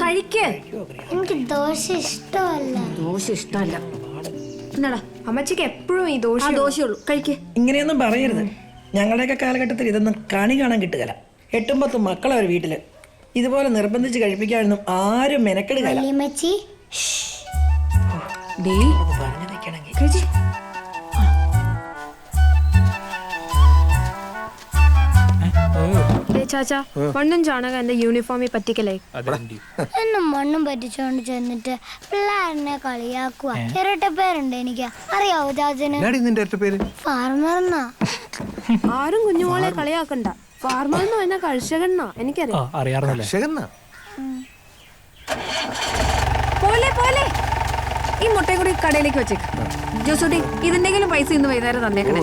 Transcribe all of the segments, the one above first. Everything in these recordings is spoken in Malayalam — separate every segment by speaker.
Speaker 1: കഴിക്ക്.
Speaker 2: എനിക്ക് ദോശ ഇഷ്ടമല്ല.
Speaker 1: ദോശ ഇഷ്ടമല്ല. എന്നാടാ
Speaker 3: അമ്മച്ചിക്ക് എപ്പോഴും ഈ
Speaker 1: ദോശയുള്ളൂ. കഴിക്ക്.
Speaker 4: ഇങ്ങനെയൊന്നും പറയരുത്. ഞങ്ങളുടെയൊക്കെ കാലഘട്ടത്തിൽ ഇതൊന്നും കണി കാണാൻ കിട്ടുകയില്ല. 8-10 മക്കളെ ഒരു വീട്ടില് ഇതുപോലെ നിർബന്ധിച്ച് കഴിപ്പിക്കാനൊന്നും ആരും മെനക്കെടുകയില്ല.
Speaker 2: വല്യമ്മച്ചി
Speaker 4: പറഞ്ഞു നിൽക്കണമെങ്കിൽ
Speaker 1: കഴിച്ച്.
Speaker 3: ചാച്ചാ മണ്ണും ചാണകം എന്റെ യൂണിഫോമിൽ പറ്റിക്കലേ.
Speaker 2: എന്നും മണ്ണും പറ്റിച്ചോണ്ട് ചെന്നിട്ട് പിള്ളേരെ കളിയാക്കുക. ഇരട്ട പേരുണ്ട് എനിക്ക്. അറിയാവോ ചാച്ചന്? ഫാർമർന്നാ.
Speaker 3: ആരും കുഞ്ഞുമോളെ കളിയാക്കണ്ട. ഫാർമർ എന്ന് പറഞ്ഞ കർഷകനാ. എനിക്കറിയാം.
Speaker 1: പോലെ പോലെ ഈ മുട്ടയും കൂടി കടയിലേക്ക് വെച്ചേക്ക്. ജോസൂട്ടി ഇതിന്റെങ്കിലും പൈസ ഇന്ന് വൈകുന്നേരം തന്നേക്കണേ.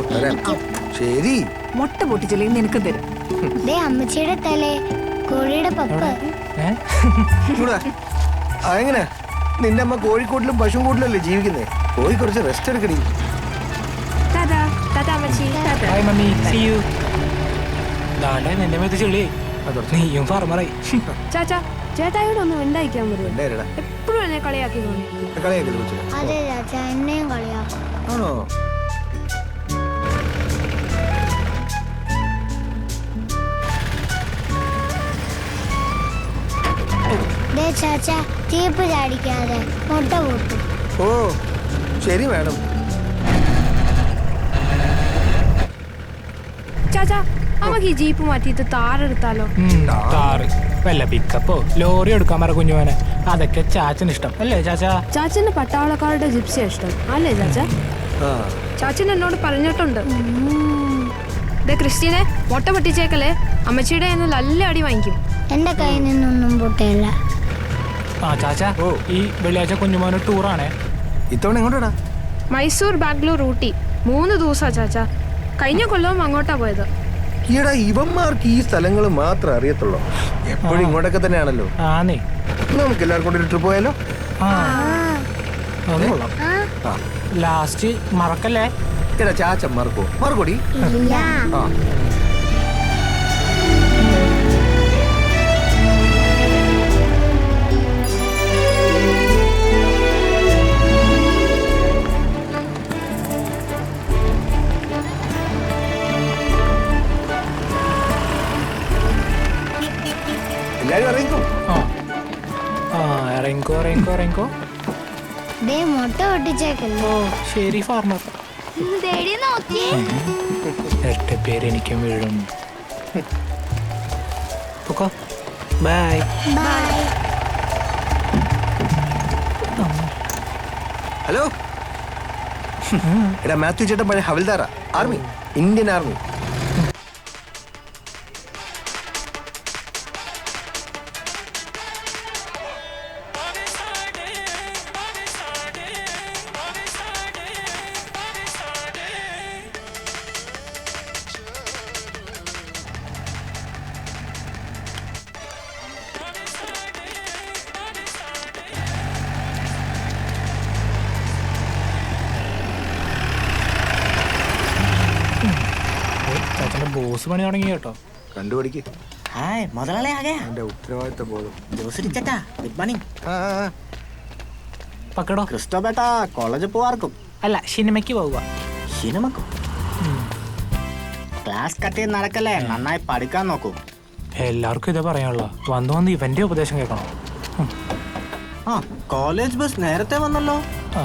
Speaker 5: ശരി.
Speaker 1: മുട്ട പൊട്ടിച്ചില്ലെങ്കിൽ നിനക്ക് തരും.
Speaker 2: അമ്മച്ചിയുടെ തലേ കോഴിയുടെ പപ്പ്.
Speaker 5: അതെങ്ങനെ? നിന്റെ അമ്മ കോഴിക്കോട്ടിലും പശുക്കൂട്ടിലല്ലേ ജീവിക്കുന്നേ? കോഴി കുറച്ച് റെസ്റ്റ് എടുക്കടി.
Speaker 3: ചാച്ചാ ചേട്ടായോട് ഒന്ന് ഉണ്ടായിക്കാൻ പറ്റുമോ? എപ്പോഴും എന്നെ കളിയാക്കി.
Speaker 2: അതെ ചാച്ചാ, എന്നെയും കളിയാക്കും.
Speaker 5: ആണോ?
Speaker 2: ചാച്ചാ ചീപ്പ് ചാടിക്കാതെ മുട്ട പൊട്ടും.
Speaker 5: ഓ ശരി വേണം.
Speaker 3: ചാച്ചാ നമുക്ക് ഈ ജീപ്പ് മാറ്റിയിട്ട് താറെടുത്താലോ?
Speaker 6: താറ് വല്ല പിക്കപ്പോ ലോറി എടുക്കാൻ പറ കുഞ്ഞുവനെ. അതൊക്കെ ചാച്ചന് ഇഷ്ടം അല്ലേ ചാച്ചാ?
Speaker 3: ചാച്ചന് പട്ടാളക്കാരുടെ ജിപ്സിയാ ഇഷ്ടം അല്ലേ ചാച്ചാ? ചാച്ചൻ എന്നോട് പറഞ്ഞിട്ടുണ്ട്. ക്രിസ്റ്റീനെ മുട്ട പൊട്ടിച്ചേക്കല്ലേ, അമ്മച്ചിയുടെ നല്ല അടി വാങ്ങിക്കും.
Speaker 2: എന്റെ കയ്യിൽ നിന്നൊന്നും പൊട്ടയില്ല.
Speaker 6: ആ ചാച്ചാ ഈ വെള്ളിയാഴ്ച കുഞ്ഞുമോന് ടൂറാണേ.
Speaker 5: ഇത്തവണ എങ്ങോട്ടാ?
Speaker 3: മൈസൂർ, ബാംഗ്ലൂർ, ഊട്ടി 3 ദിവസാ ചാച്ചാ. കഴിഞ്ഞ കൊല്ലവും അങ്ങോട്ടാ പോയത്.
Speaker 5: ഈടാ ഇവന്മാർക്ക് ഈ സ്ഥലങ്ങൾ മാത്രം അറിയത്തുള്ളൂ. എപ്പോഴും ഇങ്ങോട്ടൊക്കെ തന്നെയാണല്ലോ.
Speaker 6: ആന്നേ
Speaker 5: നമുക്ക് എല്ലാവർക്കും കൂടി ഒരു ട്രിപ്പ് പോയാലോ?
Speaker 6: അത് കൊള്ളാം. ലാസ്റ്റ് മറക്കല്ലേ?
Speaker 5: എടാ ചാച്ച മറക്കോടി. ആ എല്ലാരും അറിയിക്കും.
Speaker 6: ഇറങ്ങിക്കോ.
Speaker 2: മുട്ട പൊട്ടിച്ചേക്കല്ലോ.
Speaker 6: ശരി ഫാർമർ. ഇരട്ട പേര് എനിക്കും വീഴും. ബൈ.
Speaker 5: ഹലോ. എടാ മാത്യു ചേട്ടൻ പഴയ ഹവിൽദാറാ. Army, Indian army.
Speaker 6: ചാച്ചന്റെ ബോസ് പണി തുടങ്ങി കേട്ടോ.
Speaker 5: കണ്ടുപിടിക്ക്. എന്റെ ഉത്തരവാദിത്ത ബോധം.
Speaker 6: പക്കടോ.
Speaker 7: ക്രിസ്റ്റോ ബേട്ടാ കോളേജിൽ പോവാർക്കും?
Speaker 6: അല്ല, സിനിമയ്ക്ക് പോവുക.
Speaker 7: സിനിമക്കോ? ക്ലാസ് കട്ട് ചെയ്ത് നടക്കല്ലേ, നന്നായി പഠിക്കാൻ നോക്കൂ.
Speaker 6: എല്ലാവർക്കും ഇതേ പറയാനുള്ള. വന്ന് ഇവന്റെ ഉപദേശം കേൾക്കണം.
Speaker 7: കോളേജ് ബസ് നേരത്തെ വന്നല്ലോ.
Speaker 6: ആ